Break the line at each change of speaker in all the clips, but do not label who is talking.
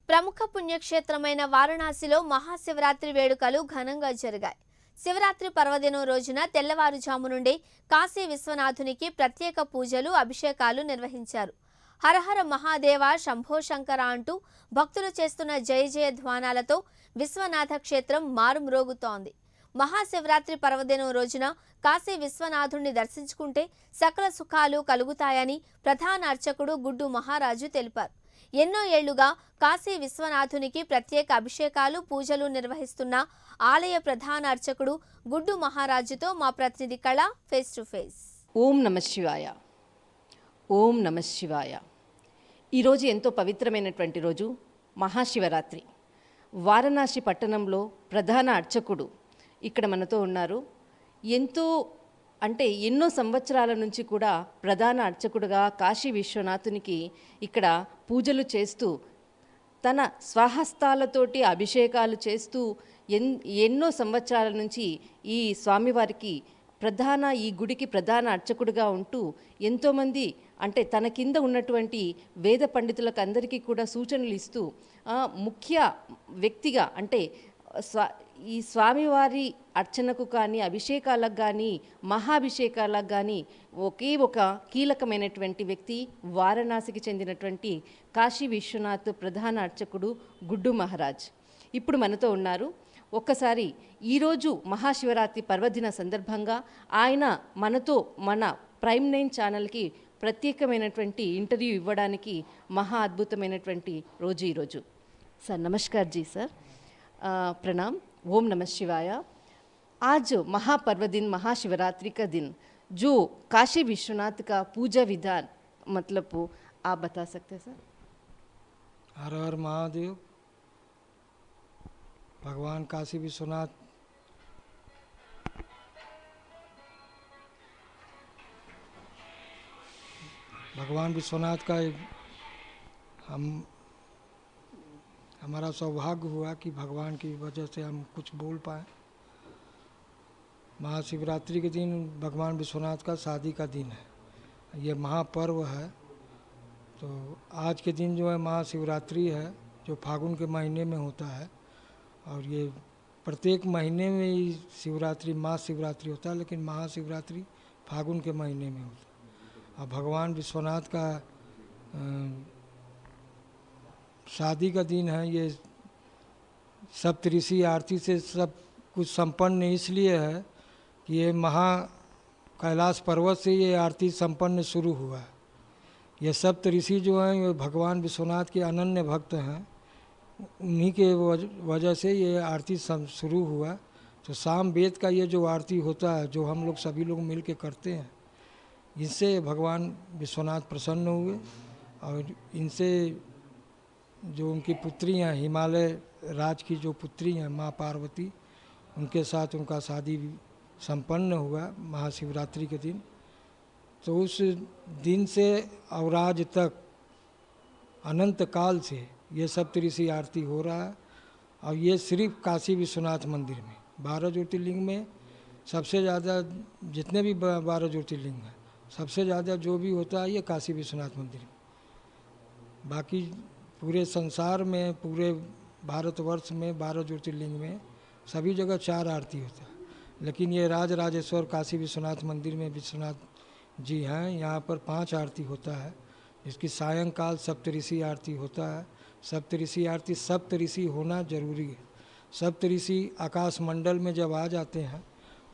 ప్రముఖ పుణ్యక్షేత్రమైన వారణాసిలో మహాశివరాత్రి వేడుకలు ఘనంగా జరిగాయి. శివరాత్రి పర్వదినం రోజున తెల్లవారుజాము నుండి కాశీ విశ్వనాథునికి ప్రత్యేక పూజలు, అభిషేకాలు నిర్వహించారు. హరహర మహాదేవ శంభో శంకర అంటూ భక్తులు చేస్తున్న జయ జయ ధ్వానాలతో విశ్వనాథ క్షేత్రం మారుమ్రోగుతోంది. మహాశివరాత్రి పర్వదినం రోజున కాశీ విశ్వనాథుణ్ణి దర్శించుకుంటే సకల సుఖాలు కలుగుతాయని ప్రధాన అర్చకుడు గుడ్డు మహారాజు తెలిపారు. ఎన్నో ఏళ్లుగా కాశీ విశ్వనాథునికి ప్రత్యేక అభిషేకాలు, పూజలు నిర్వహిస్తున్న ఆలయ ప్రధాన అర్చకుడు గుడ్డు మహారాజుతో మా ప్రతినిధి కళ ఫేస్ టు ఫేస్.
ఓం నమ శివాయ, ఓం నమ శివాయ. ఈరోజు ఎంతో పవిత్రమైనటువంటి రోజు, మహాశివరాత్రి. వారణాసి పట్టణంలో ప్రధాన అర్చకుడు ఇక్కడ మనతో ఉన్నారు. ఎన్నో సంవత్సరాల నుంచి కూడా ప్రధాన అర్చకుడుగా కాశీ విశ్వనాథునికి ఇక్కడ పూజలు చేస్తూ తన స్వహస్తాలతోటి అభిషేకాలు చేస్తూ ఎన్నో సంవత్సరాల నుంచి ఈ స్వామివారికి ఈ గుడికి ప్రధాన అర్చకుడుగా ఉంటూ ఎంతోమంది తన కింద ఉన్నటువంటి వేద పండితులకు అందరికీ కూడా సూచనలు ఇస్తూ ముఖ్య వ్యక్తిగా ఈ స్వామివారి అర్చనకు కానీ, అభిషేకాలకు కానీ, మహాభిషేకాలకు కానీ ఒకే ఒక కీలకమైనటువంటి వ్యక్తి వారణాసికి చెందినటువంటి కాశీ విశ్వనాథ్ ప్రధాన అర్చకుడు గుడ్డు మహారాజ్ ఇప్పుడు మనతో ఉన్నారు. ఒక్కసారి ఈరోజు మహాశివరాత్రి పర్వదిన సందర్భంగా ఆయన మన ప్రైమ్ 9 ఛానల్కి ప్రత్యేకమైనటువంటి ఇంటర్వ్యూ ఇవ్వడానికి మహా అద్భుతమైనటువంటి రోజు ఈరోజు. सर नमस्कार जी सर, प्रणाम, ओम नमः शिवाय. आज महापर्व दिन, महाशिवरात्रि का दिन, जो काशी विश्वनाथ का पूजा विधान मतलब आप बता सकते हैं सर?
हर हर महादेव. भगवान काशी विश्वनाथ भगवान विश्वनाथ का हमारा सौभाग्य हुआ कि भगवान की वजह से हम कुछ बोल पाए. महाशिवरात्रि के दिन भगवान विश्वनाथ का शादी का दिन है, ये महापर्व है. तो आज के दिन जो है महाशिवरात्रि है, जो फागुन के महीने में होता है. और ये प्रत्येक महीने में ही शिवरात्रि महाशिवरात्रि होता है, लेकिन महाशिवरात्रि फागुन के महीने में होता है. और भगवान विश्वनाथ का शादी का दिन है. ये सप्तऋषि आरती से सब कुछ संपन्न इसलिए है कि ये महा कैलाश पर्वत से ये आरती संपन्न शुरू हुआ है. ये सप्तऋषि जो हैं ये भगवान विश्वनाथ के अनन्य भक्त हैं, उन्हीं के वजह से ये आरती शुरू हुआ. तो साम वेद का ये जो आरती होता है, जो हम लोग सभी लोग मिल के करते हैं, इससे भगवान विश्वनाथ प्रसन्न हुए. और इनसे जो उनकी पुत्री हैं, हिमालय राज की जो पुत्री हैं माँ पार्वती, उनके साथ उनका शादी संपन्न हुआ महाशिवरात्रि के दिन. तो उस दिन से और आज तक अनंत काल से ये सप्तऋषि आरती हो रहा है. और ये सिर्फ काशी विश्वनाथ मंदिर में 12 ज्योतिर्लिंग में सबसे ज़्यादा, जितने भी 12 ज्योतिर्लिंग हैं, सबसे ज़्यादा जो भी होता है ये काशी विश्वनाथ मंदिर में. बाकी पूरे संसार में, पूरे भारतवर्ष में 12 ज्योतिर्लिंग में सभी जगह 4 आरती होता है, लेकिन ये राजराजेश्वर काशी विश्वनाथ मंदिर में विश्वनाथ जी हैं, यहाँ पर 5 आरती होता है, जिसकी सायंकाल सप्तऋषि आरती होता है. सप्तऋषि आरती, सप्तऋषि होना जरूरी है. सप्तऋषि आकाश मंडल में जब आ जाते हैं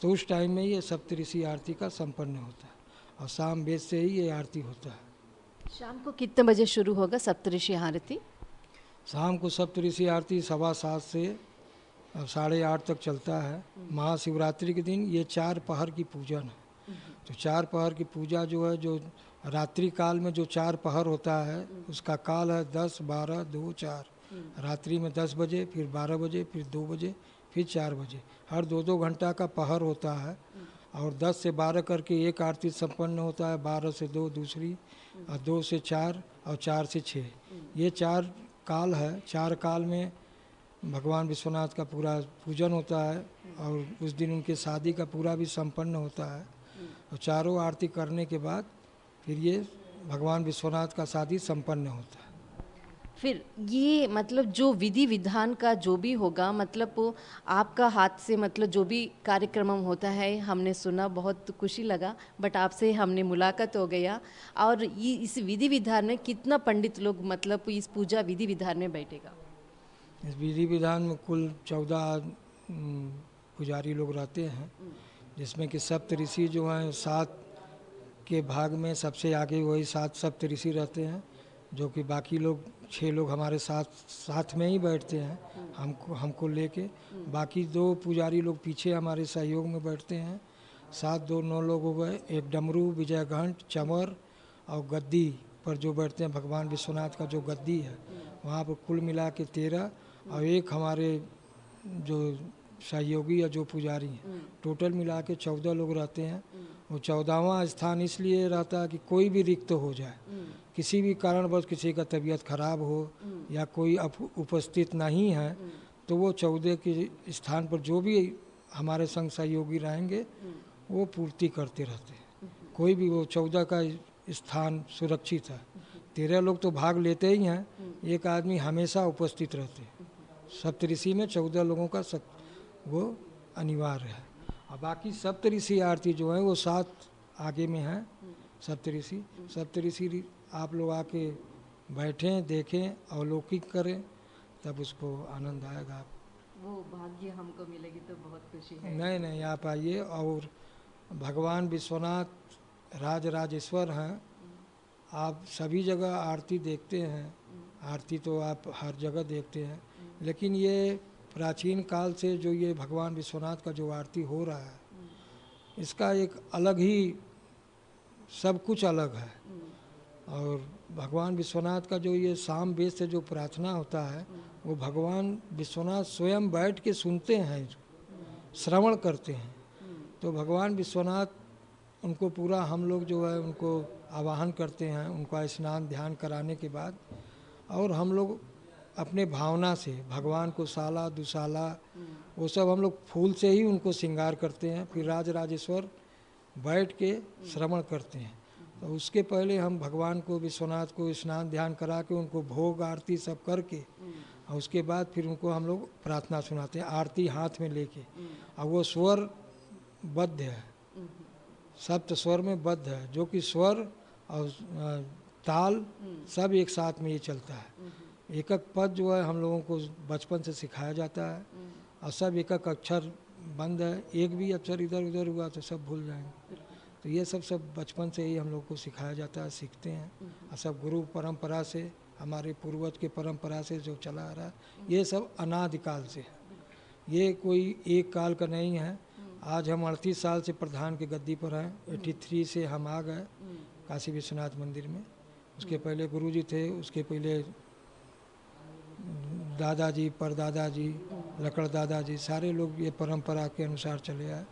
तो उस टाइम में ये सप्तऋषि आरती का संपन्न होता है. और शाम वेद से ही ये आरती होता है.
शाम को कितने बजे शुरू होगा सप्तऋषि आरती?
शाम को सप्तऋषि आरती 7:15 से 8:30 तक चलता है. महाशिवरात्रि के दिन ये 4 पहर की पूजन है. तो 4 पहर की पूजा जो है, जो रात्रि काल में जो 4 पहर होता है, उसका काल है 10, 12, 2, 4. रात्रि में 10 बजे, फिर 12 बजे, फिर 2 बजे, फिर 4 बजे. हर 2-2 घंटा का पहर होता है. और 10 से 12 करके एक आरती संपन्न होता है, 12 से 2 दूसरी, और 2 से 4, और 4 से 6. ये 4 काल है. 4 काल में भगवान विश्वनाथ का पूरा पूजन होता है. और उस दिन उनके शादी का पूरा भी संपन्न होता है. और चारों आरती करने के बाद फिर ये भगवान विश्वनाथ का शादी संपन्न होता है.
फिर ये मतलब जो विधि विधान का जो भी होगा, मतलब वो आपका हाथ से मतलब जो भी कार्यक्रम होता है हमने सुना, बहुत खुशी लगा। बट आपसे हमने मुलाकात हो गया। और ये इस विधि विधान में कितना पंडित लोग मतलब इस पूजा विधि विधान में बैठेगा?
इस विधि विधान में कुल 14 पुजारी लोग रहते हैं, जिसमें कि सप्तऋषि जो हैं 7 के भाग में सबसे आगे वही 7 सप्तऋषि रहते हैं, जो कि बाकी लोग 6 लोग हमारे साथ में ही बैठते हैं हमको लेके। बाकी 2 पुजारी लोग पीछे हमारे सहयोग में बैठते हैं। 7 2 9 लोग हो गए। एक डमरू, विजय घंट, चमर और गद्दी पर जो बैठते हैं भगवान विश्वनाथ का जो गद्दी है वहाँ पर कुल मिला के 13, और एक हमारे जो सहयोगी या जो पुजारी हैं, टोटल मिला के 14 लोग रहते हैं। वो 14वां स्थान इसलिए रहता है कि कोई भी रिक्त हो जाए, किसी भी कारणवश किसी का तबीयत खराब हो या कोई उपस्थित नहीं है, तो वो 14 के स्थान पर जो भी हमारे संग सहयोगी रहेंगे वो पूर्ति करते रहते हैं। कोई भी वो 14 का स्थान सुरक्षित है। 13 लोग तो भाग लेते ही हैं, एक आदमी हमेशा उपस्थित रहते हैं। सप्तऋषि में 14 लोगों का वो अनिवार्य है। और बाकी सप्तऋषि आरती जो है वो 7 आगे में है। सप्तऋषि आप लोग आके बैठें, देखें, अवलोकित करें, तब उसको आनंद आएगा।
वो भाग्य हमको मिलेगी तो बहुत खुशी है।
नहीं आप आइए। और भगवान विश्वनाथ राजराजेश्वर हैं। आप सभी जगह आरती देखते हैं, आरती तो आप हर जगह देखते हैं, लेकिन ये प्राचीन काल से जो ये भगवान विश्वनाथ का जो आरती हो रहा है, इसका एक अलग ही, सब कुछ अलग है। और भगवान विश्वनाथ का जो ये साम वेद से जो प्रार्थना होता है, वो भगवान विश्वनाथ स्वयं बैठ के सुनते हैं, श्रवण करते हैं। तो भगवान विश्वनाथ उनको पूरा हम लोग जो है उनको आवाहन करते हैं, उनका स्नान ध्यान कराने के बाद, और हम लोग अपने भावना से भगवान को साला दुसाला वो सब हम लोग फूल से ही उनको श्रृंगार करते हैं। फिर राजराजेश्वर बैठ के श्रवण करते हैं। तो उसके पहले हम भगवान को, विश्वनाथ को स्नान ध्यान करा के उनको भोग आरती सब करके, और उसके बाद फिर उनको हम लोग प्रार्थना सुनाते हैं आरती हाथ में लेके। और वो स्वर बद्ध है, सप्त स्वर में बद्ध है, जो कि स्वर और ताल सब एक साथ में ये चलता है। एक पद जो है हम लोगों को बचपन से सिखाया जाता है, और सब एक अक्षर बंद है। एक भी अक्षर इधर उधर हुआ तो सब भूल जाएंगे। तो ये सब बचपन से ही हम लोग को सिखाया जाता है, सीखते हैं। और सब गुरु परंपरा से, हमारे पूर्वज के परंपरा से जो चला आ रहा है, ये सब अनादिकाल से है। ये कोई एक काल का नहीं है। आज हम 38 साल से प्रधान के गद्दी पर हैं। 83 से हम आ गए काशी विश्वनाथ मंदिर में। उसके पहले गुरुजी थे, उसके पहले दादाजी, परदादाजी, लकड़ दादाजी, सारे लोग ये परंपरा के अनुसार चले आए।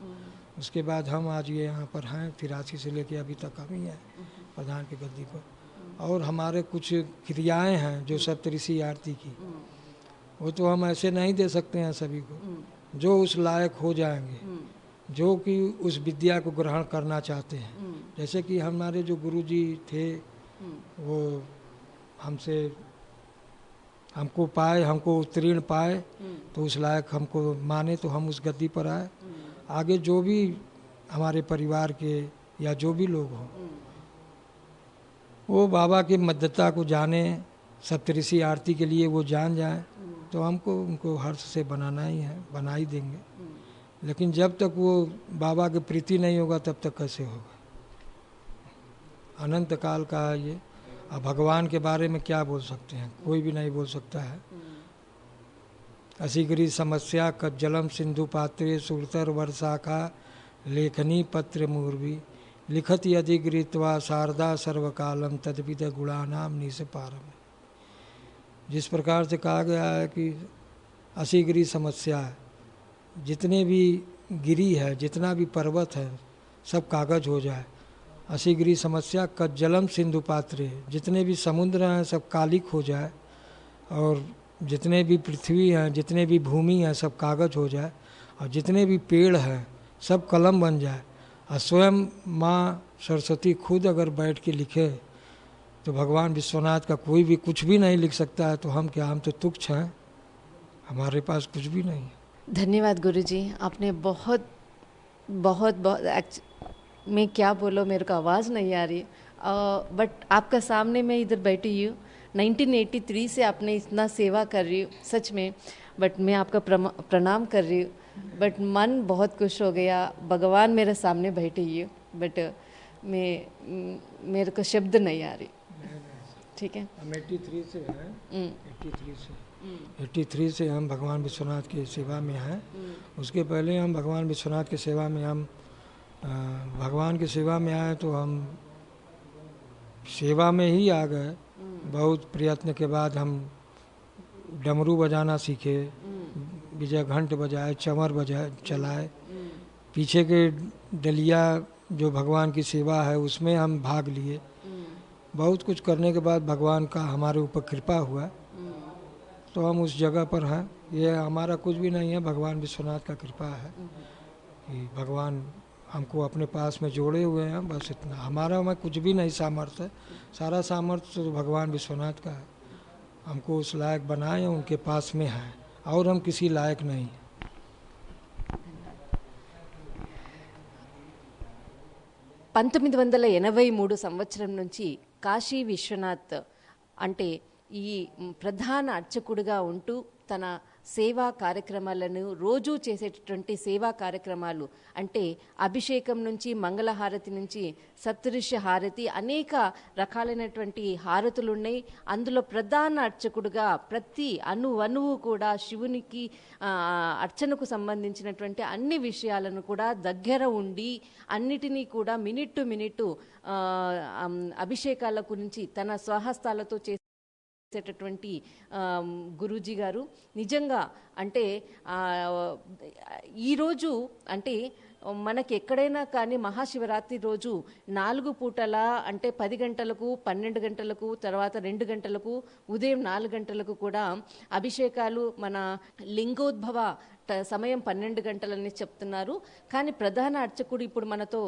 उसके बाद हम आज ये यहाँ पर हैं, 83 से लेके अभी तक हम ही हैं प्रधान के गद्दी पर। और हमारे कुछ क्रियाएं हैं जो सप्तऋषि आरती की, वो तो हम ऐसे नहीं दे सकते हैं सभी को। जो उस लायक हो जाएंगे, जो कि उस विद्या को ग्रहण करना चाहते हैं। जैसे कि हमारे जो गुरुजी थे, वो हमको पाए, हमको उत्तीर्ण पाए, तो उस लायक हमको माने तो हम उस गद्दी पर आए। आगे जो भी हमारे परिवार के या जो भी लोग हों, वो बाबा की मध्यता को जाने, सप्तऋषि आरती के लिए वो जान जाए, तो हमको उनको हर्ष से बनाना ही है, बना ही देंगे। लेकिन जब तक वो बाबा की प्रीति नहीं होगा तब तक कैसे होगा। अनंत काल का है ये। अब भगवान के बारे में क्या बोल सकते हैं, कोई भी नहीं बोल सकता है। असीगरी समस्या कज्जलम सिंधु पात्रे सुरतर वर्षाखा लेखनी पत्र मूर्वी लिखत यदि गृत्वा शारदा सर्वकालम तद्विद गुणानाम निसपारम। जिस प्रकार से कहा गया है कि असीगरी समस्या है, जितने भी गिरी है, जितना भी पर्वत है, सब कागज हो जाए। असीगरी समस्या कज्जलम सिंधु पात्रे, जितने भी समुद्र हैं सब कालिक हो जाए, और जितने भी पृथ्वी हैं, जितने भी भूमि है, सब कागज हो जाए, और जितने भी पेड़ हैं सब कलम बन जाए। और स्वयं माँ सरस्वती खुद अगर बैठ के लिखे तो भगवान विश्वनाथ का कोई भी कुछ भी नहीं लिख सकता है, तो हम क्या, हम तो तुच्छ हैं, हमारे पास कुछ भी नहीं है।
धन्यवाद गुरुजी, आपने बहुत बहुत बहुत मैं क्या बोलो, मेरे को आवाज़ नहीं आ रही, बट आपका सामने मैं इधर बैठी हूँ। 1983 से आपने इतना सेवा कर रही हूँ सच में, बट मैं आपका प्रणाम कर रही हूँ, बट मन बहुत खुश हो गया। भगवान मेरे सामने बैठे ही, बट मेरे को शब्द नहीं आ रही। ठीक है,
हम 83 से हैं, 83 से हम भगवान विश्वनाथ की सेवा में हैं। उसके पहले हम भगवान विश्वनाथ की सेवा में हम भगवान की सेवा में आए, तो हम सेवा में ही आ गए। बहुत प्रयत्न के बाद हम डमरू बजाना सीखे, विजय घंट बजाए, चमर बजाए, चलाए, पीछे के डलिया जो भगवान की सेवा है उसमें हम भाग लिए। बहुत कुछ करने के बाद भगवान का हमारे ऊपर कृपा हुआ, तो हम उस जगह पर हैं। ये हमारा कुछ भी नहीं है, भगवान विश्वनाथ का कृपा है कि भगवान हमको अपने पास में जोड़े हुए हैं, बस इतना। हमारा में कुछ भी नहीं सामर्थ्य है, सारा सामर्थ्य तो भगवान विश्वनाथ का है। हमको उस लायक बनाए, उनके पास में है, और हम किसी लायक नहीं।
1983 సంవత్సరం నుంచి కాశీ విశ్వనాథ్ అంటే ఈ ప్రధాన అర్చకుడిగా ఉంటూ తన సేవా కార్యక్రమాలను రోజూ చేసేటటువంటి సేవా కార్యక్రమాలు అంటే అభిషేకం నుంచి, మంగళహారతి నుంచి, సప్తఋషి హారతి, అనేక రకాలైనటువంటి హారతులు ఉన్నాయి. అందులో ప్రధాన అర్చకుడుగా ప్రతి అణువు కూడా శివునికి అర్చనకు సంబంధించినటువంటి అన్ని విషయాలను కూడా దగ్గర ఉండి అన్నిటినీ కూడా మినిట్ టు మినిట్ అభిషేకాల గురించి తన స్వహస్తాలతో చేసేటటువంటి గురూజీ గారు నిజంగా అంటే ఈరోజు అంటే మనకి ఎక్కడైనా కానీ మహాశివరాత్రి రోజు 4 పూటల అంటే 10 గంటలకు, 12 గంటలకు, తర్వాత 2 గంటలకు, ఉదయం 4 గంటలకు కూడా అభిషేకాలు, మన లింగోద్భవ సమయం 12 గంటలని చెప్తున్నారు. కానీ ప్రధాన అర్చకుడు ఇప్పుడు మనతో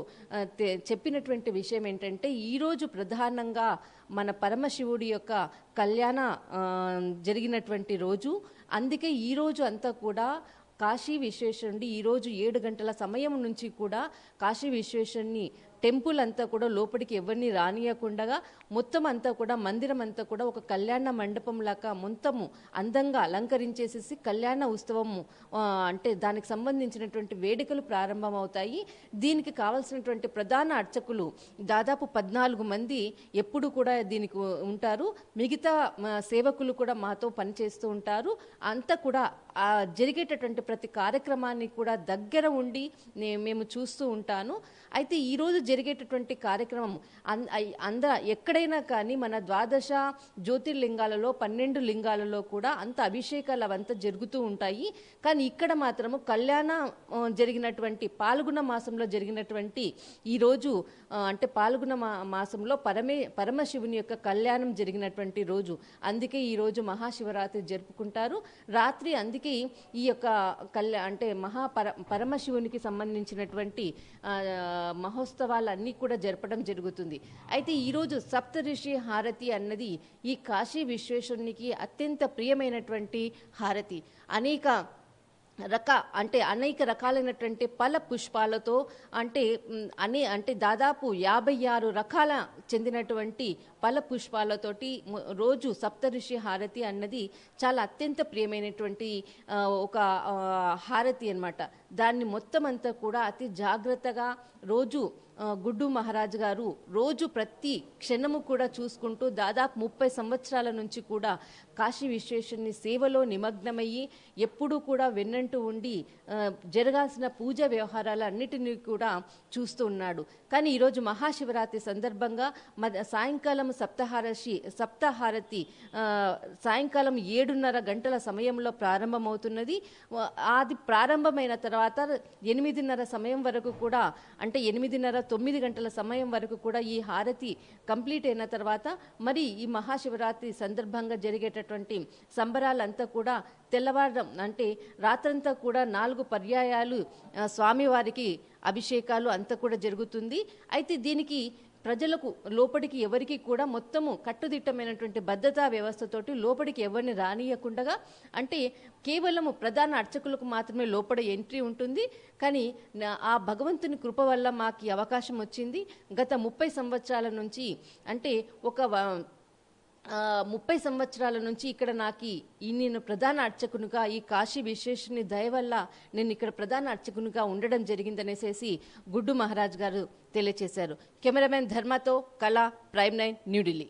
చెప్పినటువంటి విషయం ఏంటంటే ఈరోజు ప్రధానంగా మన పరమశివుడి యొక్క కళ్యాణ జరిగినటువంటి రోజు. అందుకే ఈరోజు అంతా కూడా కాశీ విశ్వేశ్వరుడి ఈరోజు 7 గంటల సమయం నుంచి కూడా కాశీ విశ్వేశ్వరుని టెంపుల్ అంతా కూడా లోపలికి ఎవరిని రానియకుండా మొత్తం అంతా కూడా మందిరం అంతా కూడా ఒక కళ్యాణ మండపం లాగా మొత్తము అందంగా అలంకరించేసేసి కళ్యాణ ఉత్సవము అంటే దానికి సంబంధించినటువంటి వేడుకలు ప్రారంభమవుతాయి. దీనికి కావాల్సినటువంటి ప్రధాన అర్చకులు దాదాపు 14 మంది ఎప్పుడు కూడా దీనికి ఉంటారు. మిగతా సేవకులు కూడా మాతో పనిచేస్తూ ఉంటారు. అంతా కూడా జరిగేటటువంటి ప్రతి కార్యక్రమాన్ని కూడా దగ్గర ఉండి మేము చూస్తూ ఉంటాను. అయితే ఈరోజు జరిగేటటువంటి కార్యక్రమం ఎక్కడైనా కానీ మన 12 జ్యోతిర్లింగాలలో 12 లింగాలలో కూడా అంత అభిషేకాలు అవంతా జరుగుతూ ఉంటాయి. కానీ ఇక్కడ మాత్రము కళ్యాణ జరిగినటువంటి పాల్గొన మాసంలో జరిగినటువంటి ఈరోజు అంటే పాల్గొన మాసంలో పరమశివుని యొక్క కళ్యాణం జరిగినటువంటి రోజు. అందుకే ఈరోజు మహాశివరాత్రి జరుపుకుంటారు. రాత్రి అందుకే ఈ యొక్క అంటే పరమశివునికి సంబంధించినటువంటి మహోత్సవాలన్నీ కూడా జరపడం జరుగుతుంది. అయితే ఈరోజు సప్తఋషి హారతి అన్నది ఈ కాశీ విశ్వేశ్వరునికి అత్యంత ప్రియమైనటువంటి హారతి. అనేక రకాలైనటువంటి ఫల పుష్పాలతో అంటే దాదాపు 56 రకాల చెందినటువంటి ఫల పుష్పాలతోటి రోజు సప్తఋషి హారతి అన్నది చాలా అత్యంత ప్రియమైనటువంటి ఒక హారతి అన్నమాట. దాన్ని మొత్తం అంతా కూడా అతి జాగ్రత్తగా రోజు గుడ్డు మహారాజ్ గారు రోజు ప్రతి క్షణము కూడా చూసుకుంటూ దాదాపు 30 సంవత్సరాల నుంచి కూడా కాశీ విశ్వేశ్వరుని సేవలో నిమగ్నమయ్యి ఎప్పుడూ కూడా వెన్నంటూ ఉండి జరగాల్సిన పూజ వ్యవహారాలన్నిటినీ కూడా చూస్తూ ఉన్నాడు. కానీ ఈరోజు మహాశివరాత్రి సందర్భంగా సాయంకాలం సప్తహారతి సాయంకాలం 7:30 గంటల సమయంలో ప్రారంభమవుతున్నది. అది ప్రారంభమైన తర్వాత 8:30 సమయం వరకు కూడా అంటే 8:30 9 గంటల సమయం వరకు కూడా ఈ హారతి కంప్లీట్ అయిన తర్వాత మరి ఈ మహాశివరాత్రి సందర్భంగా జరిగేటటువంటి సంబరాలంతా కూడా తెల్లవారు అంటే రాత్రంతా కూడా 4 పర్యాయాలు స్వామివారికి అభిషేకాలు అంతా కూడా జరుగుతుంది. అయితే దీనికి ప్రజలకు లోపలికి ఎవరికి కూడా మొత్తము కట్టుదిట్టమైనటువంటి భద్రతా వ్యవస్థతోటి లోపలికి ఎవరిని రానియకుండా, అంటే కేవలము ప్రధాన అర్చకులకు మాత్రమే లోపల ఎంట్రీ ఉంటుంది. కానీ ఆ భగవంతుని కృప వల్ల మాకు ఈ అవకాశం వచ్చింది. గత 30 సంవత్సరాల నుంచి, అంటే 30 సంవత్సరాల నుంచి ఇక్కడ నాకు నేను ప్రధాన అర్చకునిగా, ఈ కాశీ విశ్వేశ్వరుని దయ వల్ల నేను ఇక్కడ ప్రధాన అర్చకునిగా ఉండడం జరిగిందనేసి గుడ్డు మహారాజ్ గారు తెలియచేశారు. కెమెరామెన్ ధర్మతో కళ, ప్రైమ్ 9 న్యూఢిల్లీ.